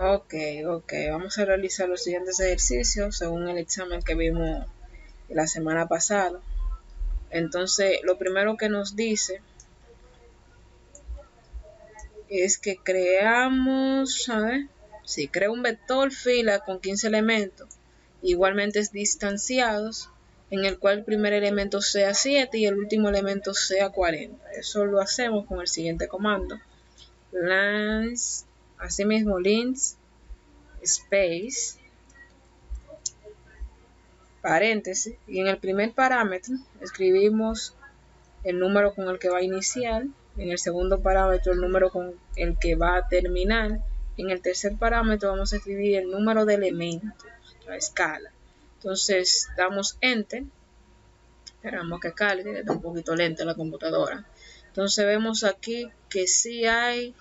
Ok, vamos a realizar los siguientes ejercicios según el examen que vimos la semana pasada. Entonces, lo primero que nos dice es que creamos, crea un vector fila con 15 elementos, igualmente distanciados, en el cual el primer elemento sea 7 y el último elemento sea 40. Eso lo hacemos con el siguiente comando. Lines, asimismo lines, space, paréntesis, y en el primer parámetro escribimos el número con el que va a iniciar, en el segundo parámetro el número con el que va a terminar, en el tercer parámetro vamos a escribir el número de elementos, la escala. Entonces damos enter, esperamos que cargue, que está un poquito lenta la computadora. Entonces vemos aquí que sí hay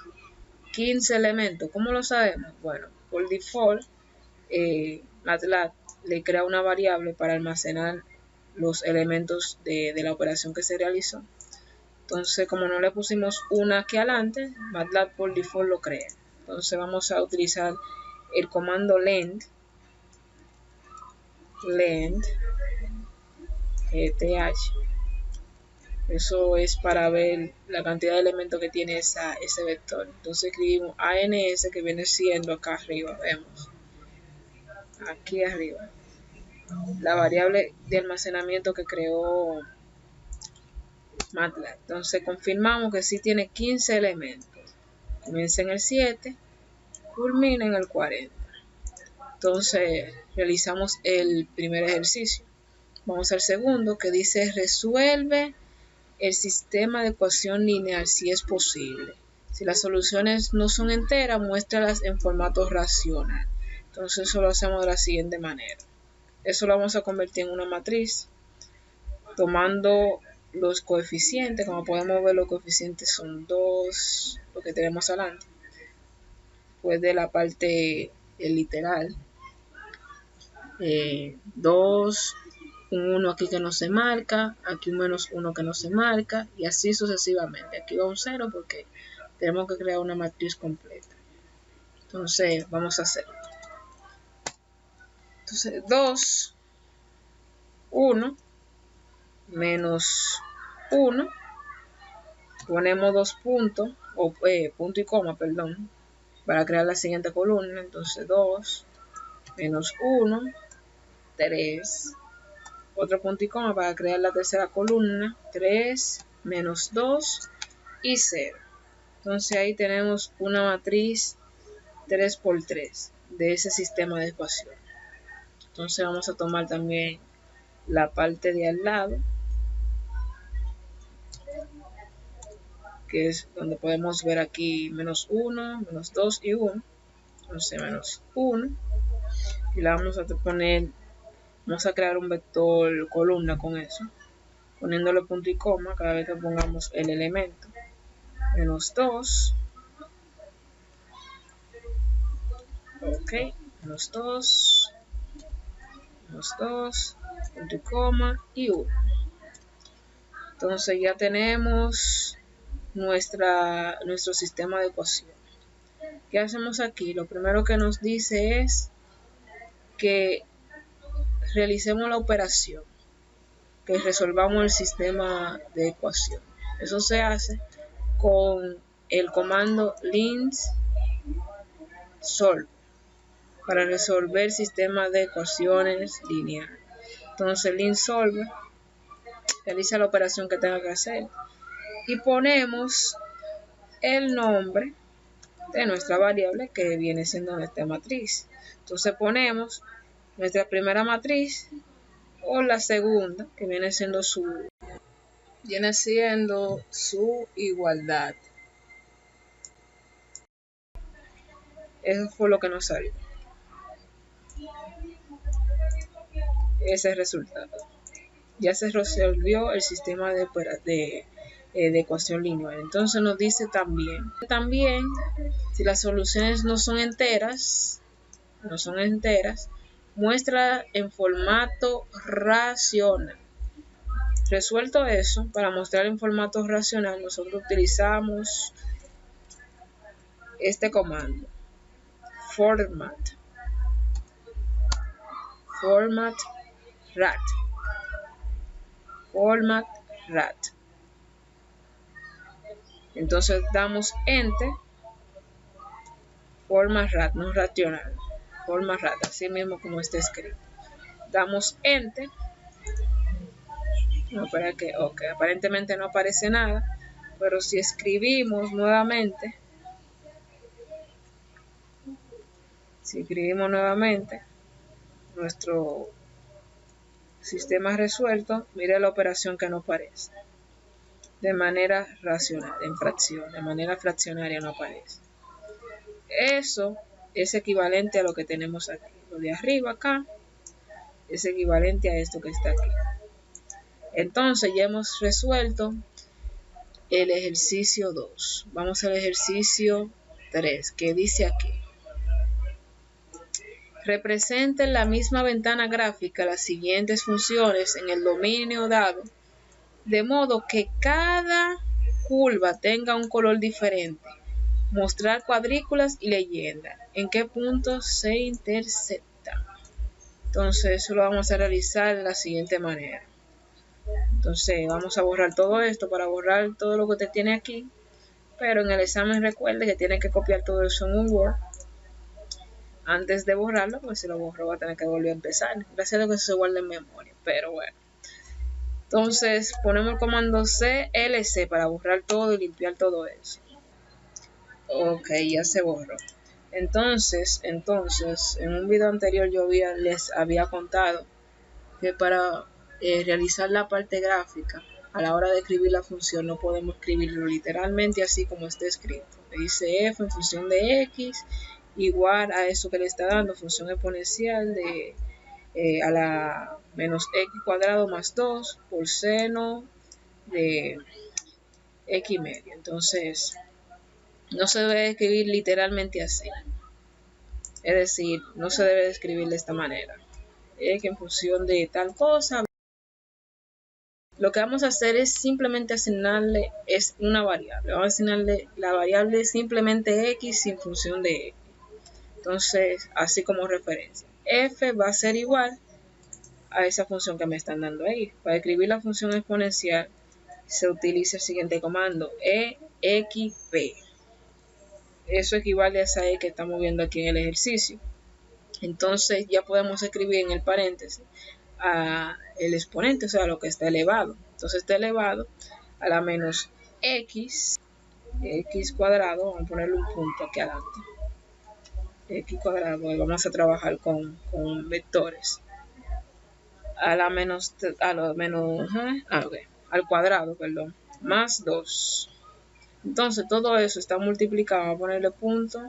15 elementos. ¿Cómo lo sabemos? Bueno, por default MATLAB le crea una variable para almacenar los elementos de la operación que se realizó. Entonces, como no le pusimos una aquí adelante, MATLAB por default lo crea. Entonces vamos a utilizar el comando length eso es para ver la cantidad de elementos que tiene ese vector. Entonces escribimos ANS, que viene siendo acá arriba, vemos aquí arriba la variable de almacenamiento que creó MATLAB. Entonces confirmamos que sí tiene 15 elementos. Comienza en el 7, culmina en el 40. Entonces realizamos el primer ejercicio. Vamos al segundo, que dice resuelve el sistema de ecuación lineal si es posible. Si las soluciones no son enteras, muéstralas en formato racional. Entonces eso lo hacemos de la siguiente manera. Eso lo vamos a convertir en una matriz tomando los coeficientes. Como podemos ver, los coeficientes son 2, lo que tenemos adelante, pues de la parte literal, 2, un 1 aquí que no se marca, aquí un menos 1 que no se marca, y así sucesivamente. Aquí va un 0 porque tenemos que crear una matriz completa. Entonces vamos a hacerlo. Entonces 2, 1, menos 1, ponemos 2 puntos, o punto y coma, perdón, para crear la siguiente columna. Entonces 2, menos 1, 3, otro punto y coma para crear la tercera columna, 3, menos 2 y 0. Entonces ahí tenemos una matriz 3 por 3 de ese sistema de ecuaciones. Entonces vamos a tomar también la parte de al lado, que es donde podemos ver aquí menos 1, menos 2 y 1. Entonces menos 1, y la vamos a poner, vamos a crear un vector columna con eso, poniéndole punto y coma cada vez que pongamos el elemento. Menos 2, ok, menos 2, punto y coma y 1. Entonces ya tenemos nuestro sistema de ecuación. ¿Qué hacemos aquí? Lo primero que nos dice es que realicemos la operación, que resolvamos el sistema de ecuación. Eso se hace con el comando linsolve para resolver sistemas de ecuaciones lineales. Entonces linsolve realiza la operación que tenga que hacer y ponemos el nombre de nuestra variable que viene siendo nuestra matriz. Entonces ponemos nuestra primera matriz o la segunda, que viene siendo su igualdad. Eso fue lo que nos salió, ese resultado. Ya se resolvió el sistema de ecuación lineal. Entonces nos dice también si las soluciones no son enteras, muestra en formato racional. Resuelto eso, para mostrar en formato racional, nosotros utilizamos este comando, format rat. Entonces damos enter, format rat, no racional, format rat, así mismo como está escrito. Damos enter. No, para que, ok, aparentemente no aparece nada, pero si escribimos nuevamente, nuestro sistema resuelto, mire la operación que no aparece. De manera racional, en fracción, de manera fraccionaria no aparece. Eso es equivalente a lo que tenemos aquí. Lo de arriba acá es equivalente a esto que está aquí. Entonces ya hemos resuelto el ejercicio 2. Vamos al ejercicio 3, que dice aquí: representa en la misma ventana gráfica las siguientes funciones en el dominio dado, de modo que cada curva tenga un color diferente. Mostrar cuadrículas y leyenda. ¿En qué puntos se intersectan? Entonces eso lo vamos a realizar de la siguiente manera. Entonces vamos a borrar todo esto para borrar todo lo que usted tiene aquí. Pero en el examen recuerde que tiene que copiar todo eso en un Word. Antes de borrarlo, pues si lo borro va a tener que volver a empezar. Gracias a Dios que eso se guarda en memoria. Pero bueno. Entonces ponemos el comando CLC para borrar todo y limpiar todo eso. Ok, ya se borró. Entonces, en un video anterior yo les había contado que para realizar la parte gráfica, a la hora de escribir la función, no podemos escribirlo literalmente así como está escrito. Le dice f en función de x igual a eso que le está dando, función exponencial de a la menos x cuadrado más 2 por seno de x medio. Entonces, no se debe escribir literalmente así. Es decir, no se debe escribir de esta manera. Que en función de tal cosa, lo que vamos a hacer es simplemente asignarle una variable. Vamos a asignarle la variable simplemente x sin función de x. Entonces, así como referencia. F va a ser igual a esa función que me están dando ahí. Para escribir la función exponencial se utiliza el siguiente comando: exp. Eso equivale a esa e que estamos viendo aquí en el ejercicio. Entonces ya podemos escribir en el paréntesis el exponente, o sea, lo que está elevado. Entonces está elevado a la menos x cuadrado, vamos a ponerle un punto aquí adelante, x cuadrado, y vamos a trabajar con vectores, al cuadrado, perdón, más 2. Entonces todo eso está multiplicado, vamos a ponerle punto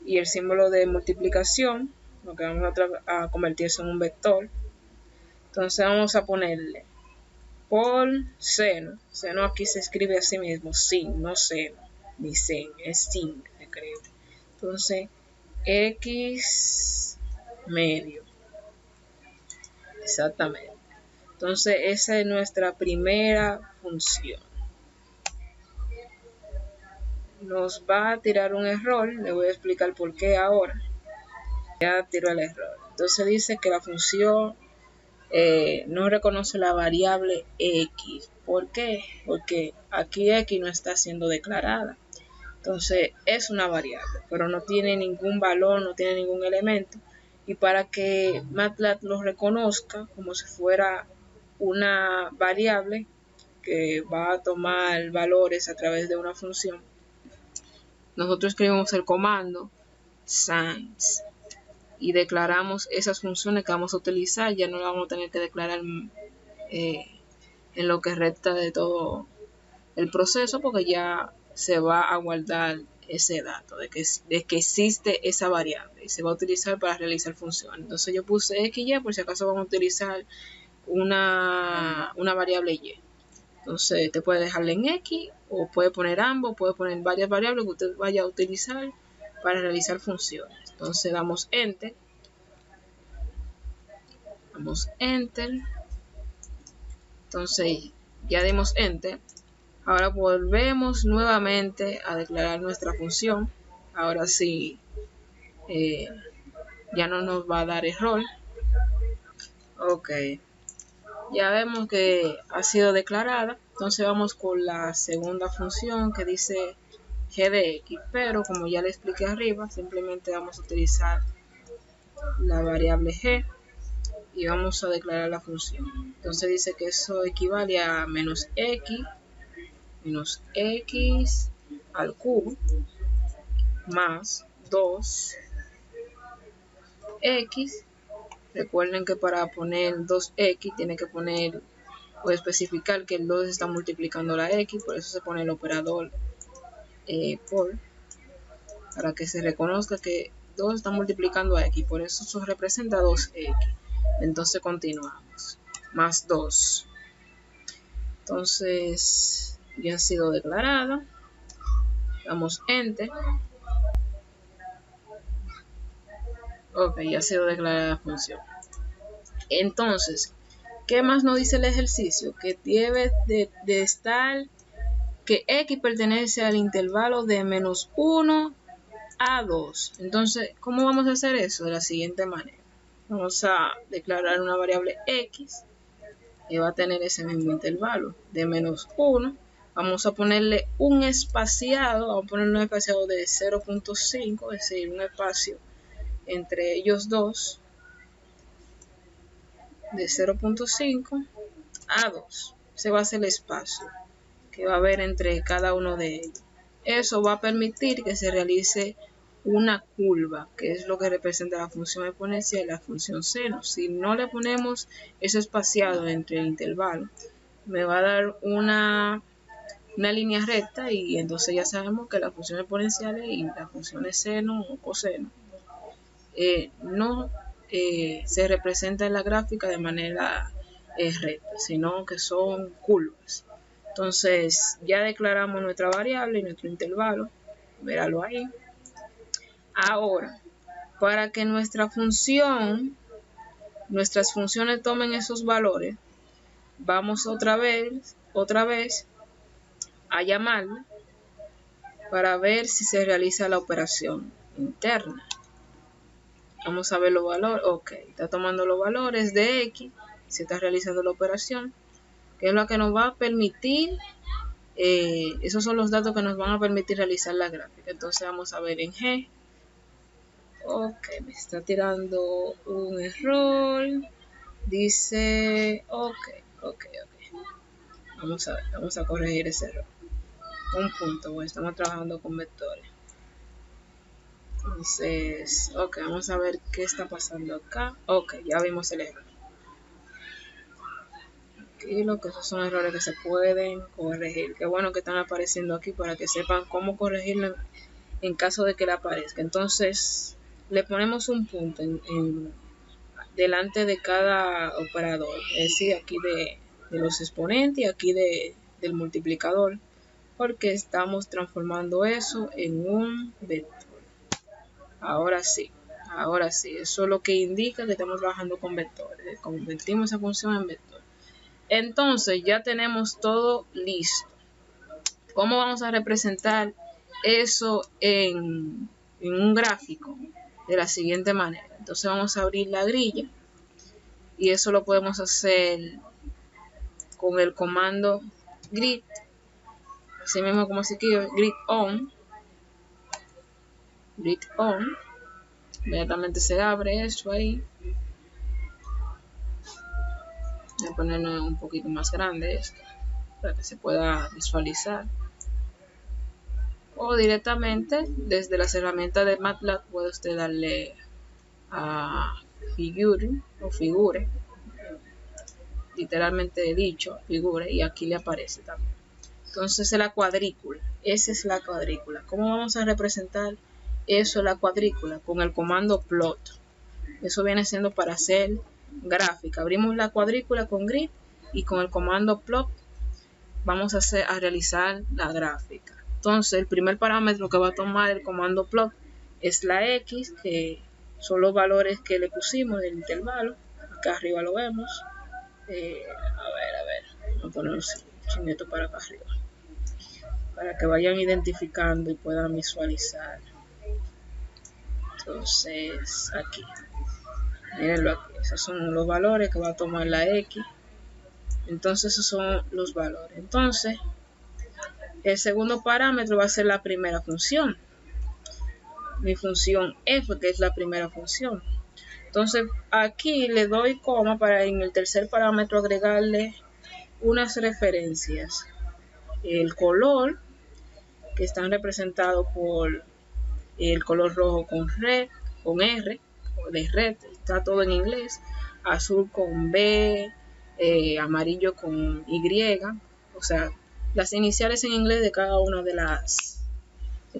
y el símbolo de multiplicación, lo que vamos a convertirse en un vector. Entonces vamos a ponerle por seno. Seno aquí se escribe así mismo, sin, no seno, ni sen, es sin, se escribe. Entonces, x medio. Exactamente. Entonces, esa es nuestra primera función. Nos va a tirar un error, le voy a explicar por qué ahora. Ya tiró el error. Entonces dice que la función no reconoce la variable x. ¿Por qué? Porque aquí x no está siendo declarada. Entonces es una variable, pero no tiene ningún valor, no tiene ningún elemento. Y para que MATLAB lo reconozca como si fuera una variable que va a tomar valores a través de una función, nosotros escribimos el comando sans y declaramos esas funciones que vamos a utilizar. Ya no las vamos a tener que declarar en lo que resta de todo el proceso, porque ya se va a guardar ese dato de que existe esa variable y se va a utilizar para realizar funciones. Entonces yo puse x y por si acaso vamos a utilizar una variable y. Entonces te puede dejarle en x o puede poner ambos, puede poner varias variables que usted vaya a utilizar para realizar funciones. Entonces damos enter. Damos enter. Entonces ya dimos enter. Ahora volvemos nuevamente a declarar nuestra función. Ahora sí ya no nos va a dar error. Ok, ya vemos que ha sido declarada. Entonces vamos con la segunda función que dice g de x, pero como ya le expliqué arriba, simplemente vamos a utilizar la variable g y vamos a declarar la función. Entonces dice que eso equivale a menos x al cubo más 2x. Recuerden que para poner 2x tiene que poner o especificar que el 2 está multiplicando la x, por eso se pone el operador por, para que se reconozca que 2 está multiplicando a x, por eso eso representa 2x. Entonces continuamos, más 2. Entonces ya ha sido declarada, damos enter. Ok, ya ha sido declarada la función. Entonces, ¿qué más nos dice el ejercicio? Que debe de estar, que x pertenece al intervalo de menos 1 a 2. Entonces, ¿cómo vamos a hacer eso? De la siguiente manera. Vamos a declarar una variable x que va a tener ese mismo intervalo de menos 1. Vamos a ponerle un espaciado, vamos a poner un espaciado de 0.5, es decir, un espacio entre ellos dos de 0.5 a 2. Ese va a ser el espacio que va a haber entre cada uno de ellos. Eso va a permitir que se realice una curva, que es lo que representa la función exponencial y la función seno. Si no le ponemos ese espaciado entre el intervalo, me va a dar una línea recta, y entonces ya sabemos que las funciones exponenciales y las funciones seno o coseno no se representa en la gráfica de manera recta, sino que son curvas. Entonces ya declaramos nuestra variable y nuestro intervalo, míralo ahí. Ahora, para que nuestras funciones tomen esos valores, vamos otra vez a llamarla para ver si se realiza la operación interna. Vamos a ver los valores. Ok, está tomando los valores de x, se está realizando la operación, que es lo que nos va a permitir, esos son los datos que nos van a permitir realizar la gráfica. Entonces vamos a ver en g. Ok, me está tirando un error. Dice, ok. Vamos a ver, vamos a corregir ese error. Un punto, pues estamos trabajando con vectores. Entonces, ok, vamos a ver qué está pasando acá. Ok, ya vimos el error. Tranquilo, que esos son errores que se pueden corregir. Qué bueno que están apareciendo aquí para que sepan cómo corregirlo en caso de que le aparezca. Entonces, le ponemos un punto delante de cada operador, es decir, aquí de los exponentes y aquí del multiplicador, porque estamos transformando eso en un vector. Ahora sí, eso es lo que indica que estamos trabajando con vectores, convertimos esa función en vector. Entonces ya tenemos todo listo. ¿Cómo vamos a representar eso en un gráfico? De la siguiente manera. Entonces vamos a abrir la grilla, y eso lo podemos hacer con el comando grid, así mismo como se quiere, grid on. Inmediatamente se abre esto ahí. Voy a ponerlo un poquito más grande esto para que se pueda visualizar, o directamente desde las herramientas de MATLAB puede usted darle a figure o figure, literalmente dicho figure, y aquí le aparece también. Entonces la cuadrícula, esa es la cuadrícula. ¿Cómo vamos a representar eso, la cuadrícula? Con el comando plot. Eso viene siendo para hacer gráfica. Abrimos la cuadrícula con grid y con el comando plot vamos a realizar la gráfica. Entonces el primer parámetro que va a tomar el comando plot es la x, que son los valores que le pusimos del intervalo. Acá arriba lo vemos. A ver, vamos a poner un chinguito para acá arriba, para que vayan identificando y puedan visualizar. Entonces aquí, mírenlo aquí, esos son los valores que va a tomar la X. Entonces esos son los valores. Entonces el segundo parámetro va a ser la primera función, mi función f, que es la primera función. Entonces aquí le doy coma para en el tercer parámetro agregarle unas referencias. El color, que están representados por el color rojo con R, de red, está todo en inglés, azul con B, amarillo con Y, o sea, las iniciales en inglés de cada una de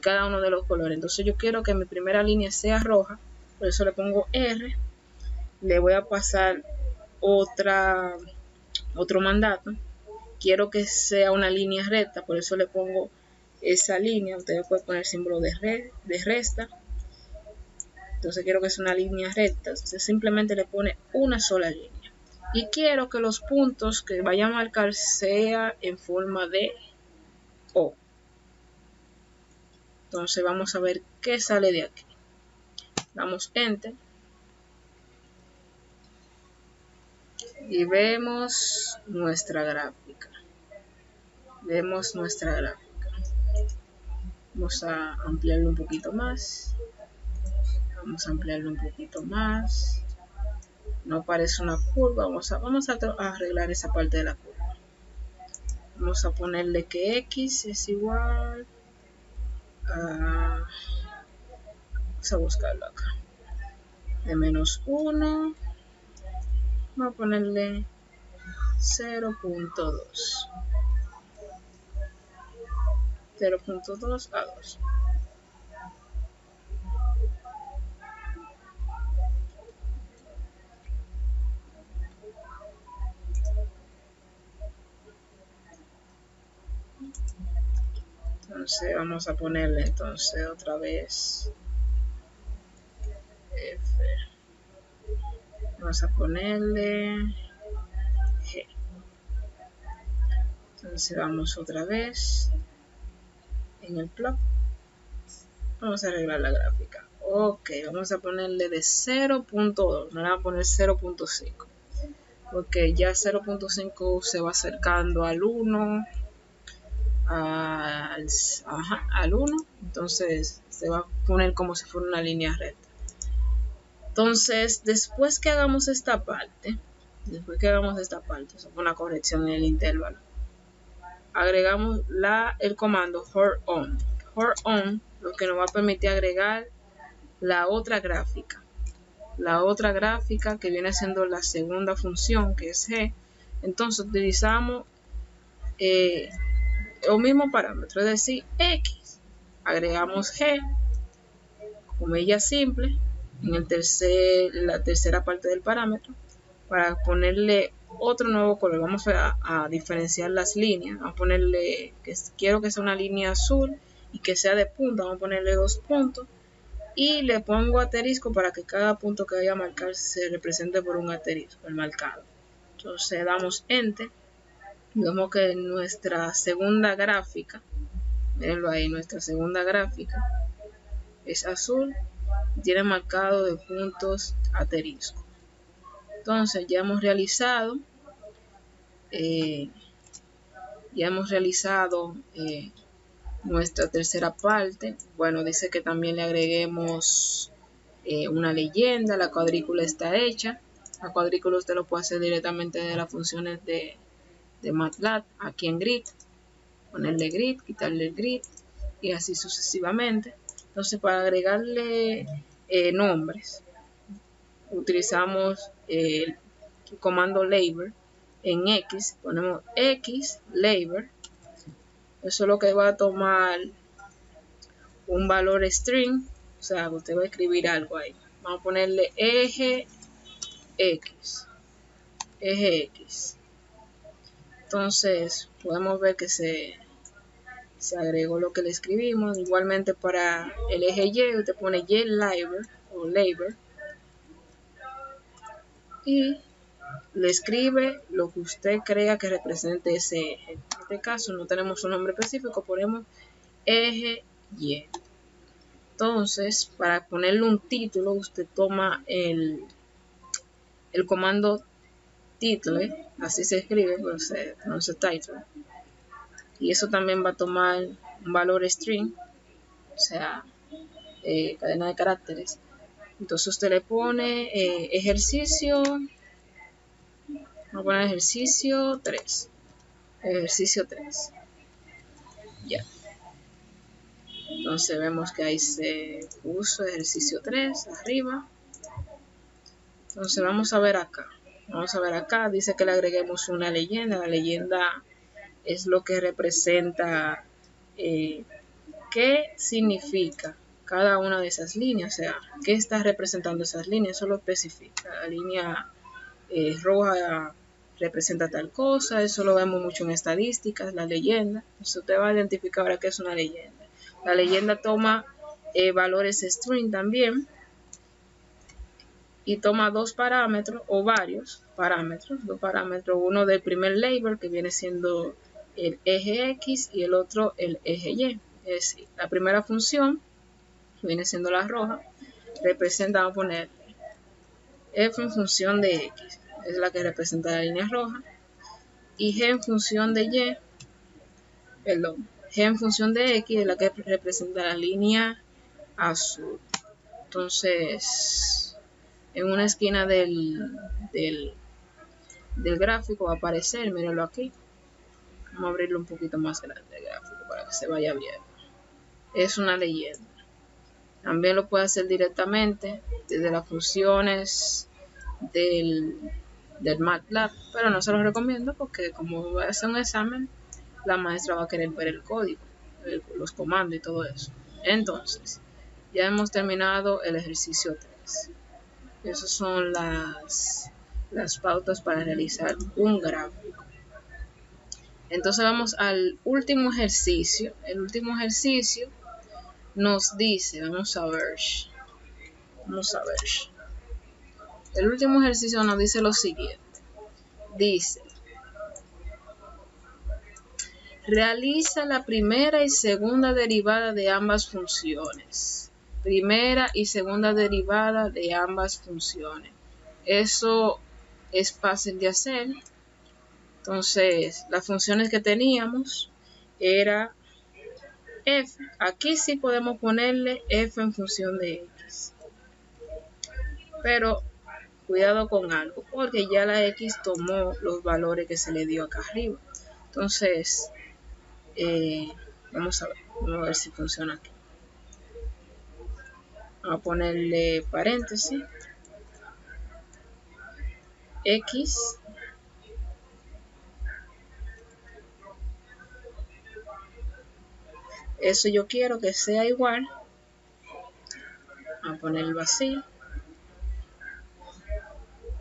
cada uno de los colores. Entonces yo quiero que mi primera línea sea roja, por eso le pongo R. Le voy a pasar otro mandato. Quiero que sea una línea recta, por eso le pongo esa línea. Ustedes pueden poner el símbolo de resta. Entonces quiero que sea una línea recta. Entonces simplemente le pone una sola línea. Y quiero que los puntos que vaya a marcar sea en forma de O. Entonces vamos a ver qué sale de aquí. Damos Enter. Y vemos nuestra gráfica. Vamos a ampliarlo un poquito más. No parece una curva. Vamos a arreglar esa parte de la curva. Vamos a ponerle que X es igual a... Vamos a buscarlo acá. De -1. Vamos a ponerle 0.2. 0.2 a 2. Entonces vamos a ponerle entonces otra vez F. Vamos a ponerle G. Entonces vamos otra vez en el plot. Vamos a arreglar la gráfica. Ok, vamos a ponerle de 0.2. No le vamos a poner 0.5. Porque ya 0.5 se va acercando al 1. Al 1. Entonces se va a poner como si fuera una línea recta. Entonces, después que hagamos esta parte, es una corrección en el intervalo, agregamos el comando for on. For on lo que nos va a permitir agregar la otra gráfica que viene siendo la segunda función, que es G. Entonces utilizamos el mismo parámetro, es decir, X. Agregamos G, comilla simple, en la tercera parte del parámetro, para ponerle otro nuevo color. Vamos a diferenciar las líneas. Vamos a ponerle, quiero que sea una línea azul y que sea de punta. Vamos a ponerle 2 puntos y le pongo asterisco para que cada punto que vaya a marcar se represente por un asterisco, el marcado. Entonces damos Enter. Vemos que nuestra segunda gráfica, mírenlo ahí, nuestra segunda gráfica es azul, tiene marcado de puntos asterisco. Entonces ya hemos realizado nuestra tercera parte. Bueno, dice que también le agreguemos una leyenda. La cuadrícula está hecha. La cuadrícula usted lo puede hacer directamente de las funciones de MATLAB aquí en grid. Ponerle grid, quitarle el grid y así sucesivamente. Entonces, para agregarle nombres, utilizamos el comando label. En X ponemos X label. Eso es lo que va a tomar un valor string, o sea, usted va a escribir algo ahí. Vamos a ponerle eje X. Entonces podemos ver que se agregó lo que le escribimos. Igualmente para el eje Y, usted pone Y label o label y le escribe lo que usted crea que represente ese eje. En este caso no tenemos un nombre específico, ponemos eje Y. Entonces, para ponerle un título, usted toma el comando title, así se escribe, pero se pronuncia title. Y eso también va a tomar un valor string, o sea, cadena de caracteres. Entonces usted le pone ejercicio, vamos a poner ejercicio 3. Ejercicio 3. Ya. Entonces vemos que ahí se puso ejercicio 3 arriba. Entonces vamos a ver acá. Vamos a ver acá. Dice que le agreguemos una leyenda. La leyenda es lo que representa qué significa cada una de esas líneas. O sea, qué está representando esas líneas. Eso lo especifica. La línea roja representa tal cosa. Eso lo vemos mucho en estadísticas. La leyenda. Entonces usted va a identificar ahora qué es una leyenda. La leyenda toma valores string también y toma dos parámetros o varios parámetros, dos parámetros, uno del primer label que viene siendo el eje X y el otro el eje Y. Es decir, la primera función viene siendo la roja, representa, vamos a poner f en función de X, es la que representa la línea roja, y g en función de Y, perdón, g en función de X es la que representa la línea azul. Entonces, en una esquina del gráfico va a aparecer, mírenlo aquí. Vamos a abrirlo un poquito más grande el gráfico para que se vaya viendo. Es una leyenda. También lo puede hacer directamente desde las funciones del MATLAB, pero no se lo recomiendo porque como va a hacer un examen, la maestra va a querer ver el código, los comandos y todo eso. Entonces, ya hemos terminado el ejercicio 3. Esas son las pautas para realizar un gráfico. Entonces vamos al último ejercicio. El último ejercicio nos dice, vamos a ver. El último ejercicio nos dice lo siguiente. Dice, realiza la primera y segunda derivada de ambas funciones. Primera y segunda derivada de ambas funciones. Eso es fácil de hacer. Entonces, las funciones que teníamos era f. Aquí sí podemos ponerle f en función de x. Pero cuidado con algo, porque ya la x tomó los valores que se le dio acá arriba. Entonces, vamos a ver si funciona aquí. Vamos a ponerle paréntesis. X eso yo quiero que sea igual. Vamos a ponerlo así.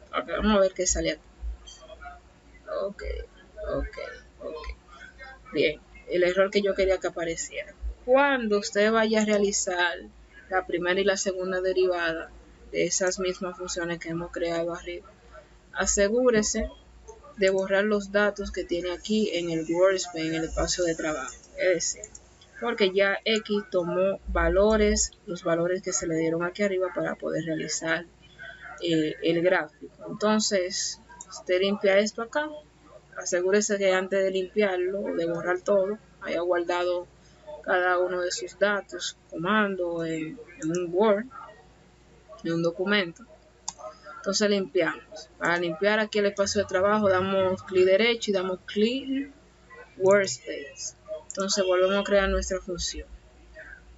Okay, vamos a ver qué sale aquí. Ok. Bien, el error que yo quería que apareciera. Cuando usted vaya a realizar la primera y la segunda derivada de esas mismas funciones que hemos creado arriba, asegúrese de borrar los datos que tiene aquí en el workspace, en el espacio de trabajo. Es decir, porque ya X tomó valores, los valores que se le dieron aquí arriba para poder realizar el gráfico. Entonces, usted limpia esto acá. Asegúrese que antes de limpiarlo o de borrar todo, haya guardado cada uno de sus datos, comando en un Word, en un documento. Entonces limpiamos. Para limpiar aquí el espacio de trabajo damos clic derecho y damos clic Workspace. Entonces volvemos a crear nuestra función.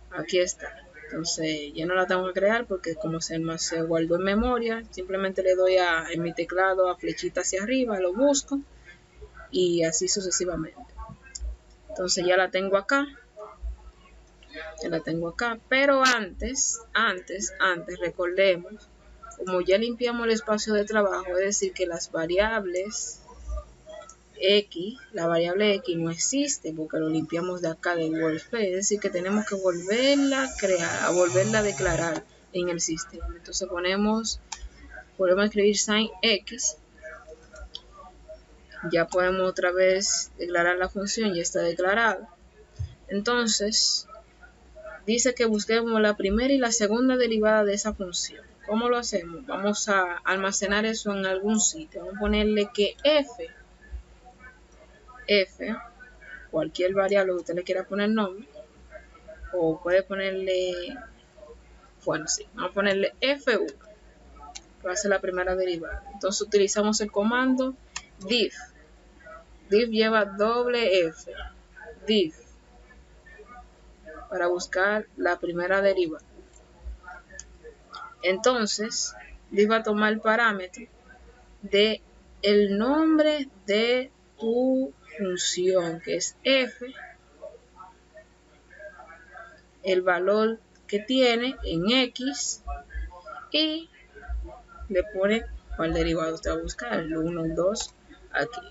Aquí está. Entonces ya no la tengo que crear porque como se guardó en memoria, simplemente le doy en mi teclado a flechita hacia arriba, lo busco y así sucesivamente. Entonces ya la tengo acá. Pero antes recordemos, como ya limpiamos el espacio de trabajo, es decir que las variables X, la variable X no existe porque lo limpiamos de acá del workspace, es decir que tenemos que volverla a crear, volverla a declarar en el sistema. Entonces volvemos a escribir sin X. Ya podemos otra vez declarar la función, ya está declarada. Entonces dice que busquemos la primera y la segunda derivada de esa función. ¿Cómo lo hacemos? Vamos a almacenar eso en algún sitio. Vamos a ponerle que f, cualquier variable que usted le quiera poner nombre, o puede ponerle, bueno, sí, vamos a ponerle f1, que va a ser la primera derivada. Entonces utilizamos el comando diff. Diff lleva doble f, diff, para buscar la primera derivada. Entonces, diff va a tomar el parámetro de el nombre de tu función, que es f, el valor que tiene en x, y le pone cuál derivado usted va a buscar, el 1, el 2, aquí.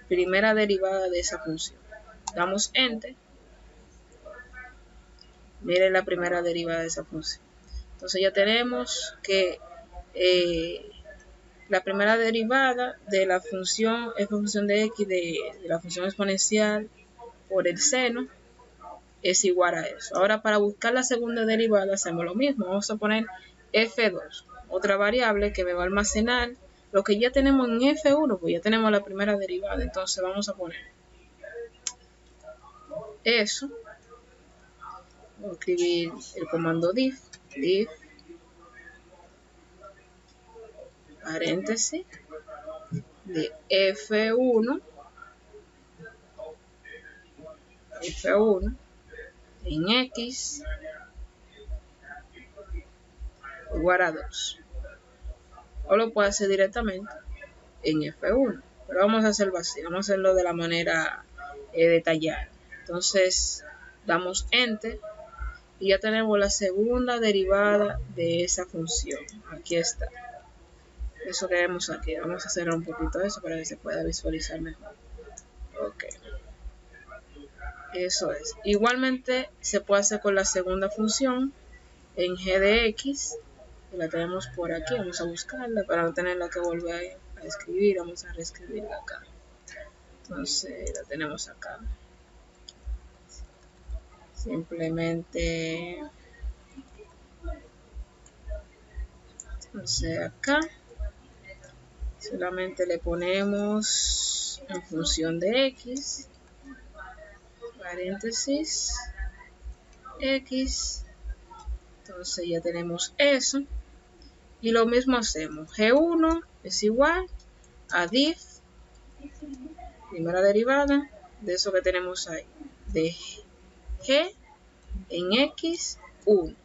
Primera derivada de esa función. Damos enter. Miren la primera derivada de esa función. Entonces ya tenemos que la primera derivada de la función f función de x de la función exponencial por el seno es igual a eso. Ahora para buscar la segunda derivada hacemos lo mismo. Vamos a poner f2, otra variable que me va a almacenar lo que ya tenemos en f1, pues ya tenemos la primera derivada. Entonces vamos a poner eso. Voy a escribir el comando diff, paréntesis, de f1 en x igual a 2. O lo puede hacer directamente en f1, pero vamos a hacerlo así, vamos a hacerlo de la manera detallada. Entonces damos enter y ya tenemos la segunda derivada de esa función. Aquí está. Eso que vemos aquí. Vamos a cerrar un poquito eso para que se pueda visualizar mejor. Ok. Eso es. Igualmente se puede hacer con la segunda función en g de x. Que la tenemos por aquí. Vamos a buscarla para no tenerla que volver a escribir. Vamos a reescribirla acá. Entonces la tenemos acá. Simplemente. Entonces acá. Solamente le ponemos en función de x, paréntesis, x. Entonces ya tenemos eso. Y lo mismo hacemos. G1 es igual a diff, primera derivada, de eso que tenemos ahí. De g en x1.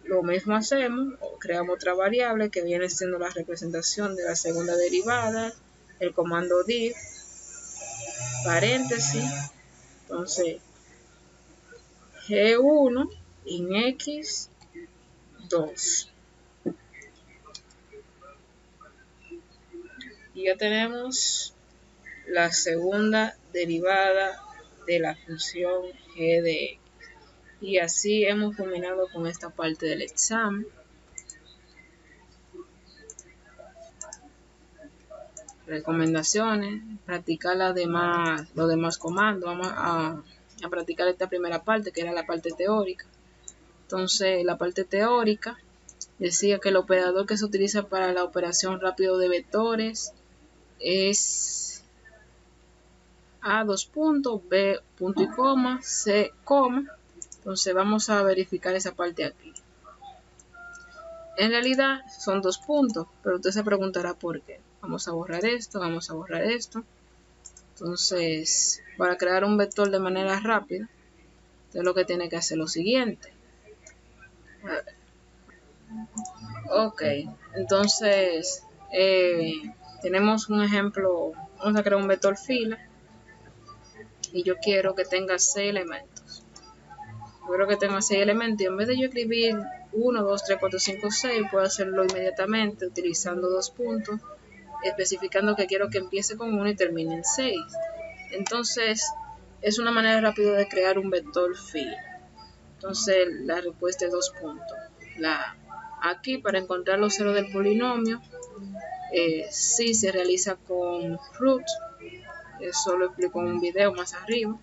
Lo mismo hacemos, creamos otra variable que viene siendo la representación de la segunda derivada, el comando diff, paréntesis, entonces G1 en x2. Y ya tenemos la segunda derivada de la función g de x. Y así hemos culminado con esta parte del examen. Recomendaciones: practicar los demás comandos. Vamos a practicar esta primera parte, que era la parte teórica. Entonces, la parte teórica decía que el operador que se utiliza para la operación rápido de vectores es A, dos puntos, B, punto y coma, C, coma. Entonces vamos a verificar esa parte aquí. En realidad son dos puntos, pero usted se preguntará por qué. Vamos a borrar esto, vamos a borrar esto. Entonces, para crear un vector de manera rápida, usted lo que tiene que hacer es lo siguiente. Ok, entonces tenemos un ejemplo. Vamos a crear un vector fila y yo quiero que tenga 6 elementos. Yo quiero que tenga 6 elementos y en vez de yo escribir 1, 2, 3, 4, 5, 6, puedo hacerlo inmediatamente utilizando dos puntos, especificando que quiero que empiece con 1 y termine en 6. Entonces, es una manera rápida de crear un vector fila. Entonces, la respuesta es 2 puntos. Aquí, para encontrar los ceros del polinomio, sí se realiza con root, eso lo explico en un video más arriba.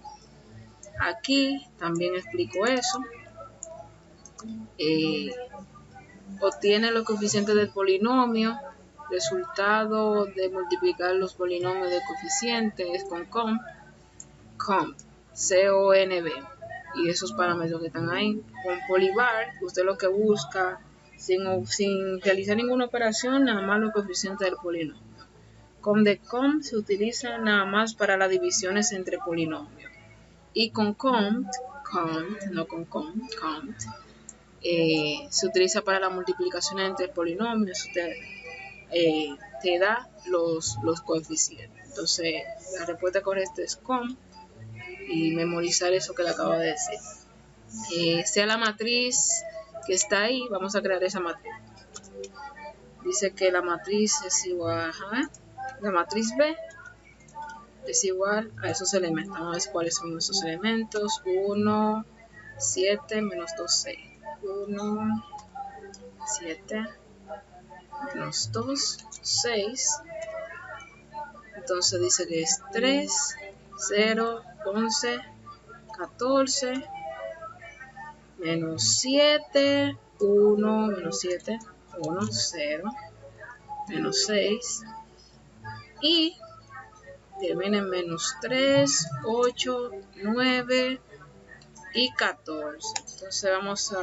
Aquí también explico eso. Obtiene los coeficientes del polinomio, resultado de multiplicar los polinomios de coeficientes con comp, C-O-N-B, y esos parámetros que están ahí. Con polyvar, usted lo que busca, sin realizar ninguna operación, nada más los coeficientes del polinomio. Con de comp se utiliza nada más para las divisiones entre polinomios. Y con comp, no con comp, se utiliza para la multiplicación entre polinomios. Te da los coeficientes. Entonces, la respuesta correcta es comp, y memorizar eso que le acabo de decir. Sea la matriz que está ahí, vamos a crear esa matriz. Dice que la matriz es igual a la matriz B es igual a esos elementos. Vamos a ver cuáles son esos elementos. 1, 7, menos 2, 6. 1, 7, menos 2, 6. Entonces dice que es 3, 0, 11, 14, menos 7, 1, menos 7, 1, 0, menos 6. Y termina en menos 3, 8, 9 y 14. Entonces vamos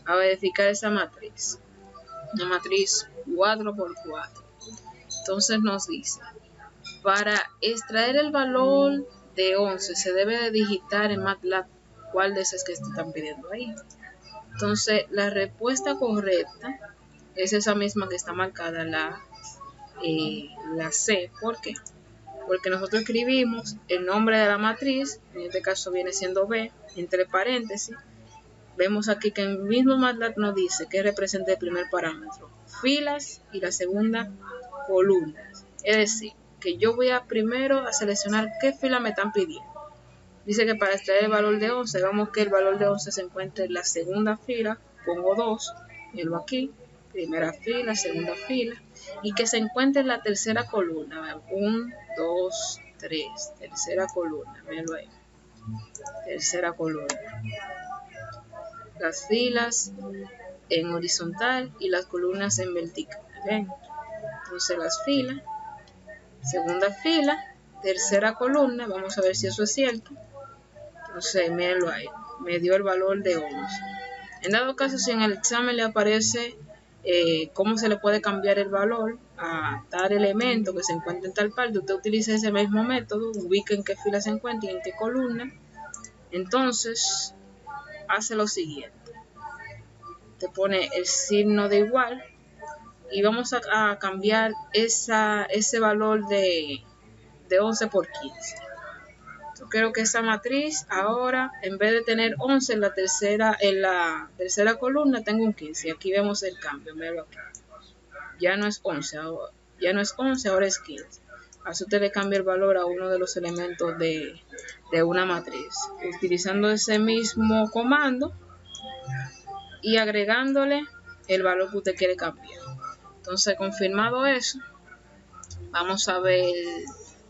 a verificar esa matriz. Una matriz 4 por 4. Entonces nos dice, para extraer el valor de 11 se debe de digitar en MATLAB cuál de esas que te están pidiendo ahí. Entonces la respuesta correcta es esa misma que está marcada, la C. ¿Por qué? Porque nosotros escribimos el nombre de la matriz, en este caso viene siendo B, entre paréntesis. Vemos aquí que el mismo MATLAB nos dice que representa el primer parámetro, filas, y la segunda, columnas. Es decir, que yo voy a primero a seleccionar qué fila me están pidiendo. Dice que para extraer el valor de 11, vemos que el valor de 11 se encuentra en la segunda fila, pongo 2, miro aquí, primera fila, segunda fila, y que se encuentra en la tercera columna. 1, 2, 3, tercera columna, míralo ahí, tercera columna. Las filas en horizontal y las columnas en vertical. ¿Ven? Entonces las filas, segunda fila, tercera columna, vamos a ver si eso es cierto. Entonces míralo ahí, me dio el valor de 11. En dado caso, si en el examen le aparece cómo se le puede cambiar el valor a tal elemento que se encuentra en tal parte, usted utiliza ese mismo método, ubica en qué fila se encuentra y en qué columna. Entonces hace lo siguiente, te pone el signo de igual y vamos a cambiar ese valor de 11 por 15. Yo creo que esa matriz ahora, en vez de tener 11 en la tercera columna, tengo un 15. Y aquí vemos el cambio, míralo aquí. Ya no es 11, ahora es 15. Así usted le cambia el valor a uno de los elementos de una matriz, utilizando ese mismo comando y agregándole el valor que usted quiere cambiar. Entonces, confirmado eso, vamos a ver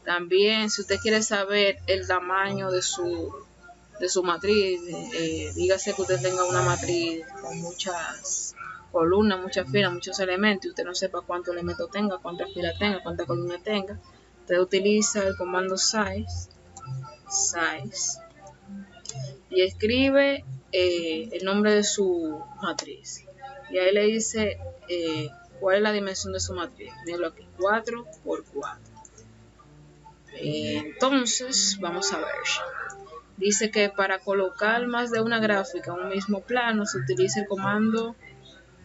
también, si usted quiere saber el tamaño de su matriz, dígase que usted tenga una matriz con muchas columnas, muchas filas, muchos elementos, y usted no sepa cuántos elementos tenga, cuántas filas tenga, cuántas columnas tenga, usted utiliza el comando size, y escribe el nombre de su matriz. Y ahí le dice cuál es la dimensión de su matriz. Míralo aquí, 4 por 4. Entonces, vamos a ver. Dice que para colocar más de una gráfica en un mismo plano se utiliza el comando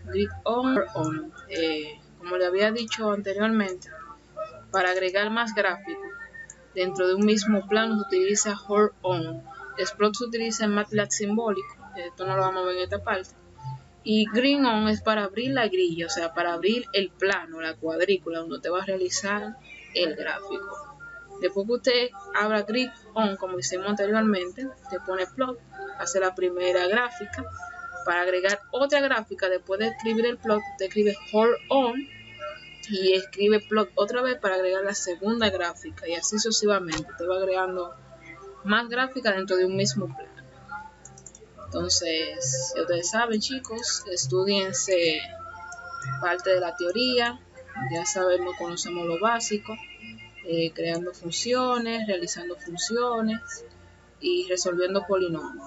grid on. Como le había dicho anteriormente, para agregar más gráficos dentro de un mismo plano se utiliza hover on. Explode se utiliza en MATLAB simbólico, esto no lo vamos a ver en esta parte. Y green on es para abrir la grilla, o sea, para abrir el plano, la cuadrícula donde te va a realizar el gráfico. Después que usted abra grid on, como hicimos anteriormente, te pone plot, hace la primera gráfica. Para agregar otra gráfica, después de escribir el plot, usted escribe hold on y escribe plot otra vez para agregar la segunda gráfica, y así sucesivamente te va agregando más gráficas dentro de un mismo plan. Entonces, ya ustedes saben, chicos, estudiense parte de la teoría, ya sabemos, conocemos lo básico, creando funciones, realizando funciones y resolviendo polinomios.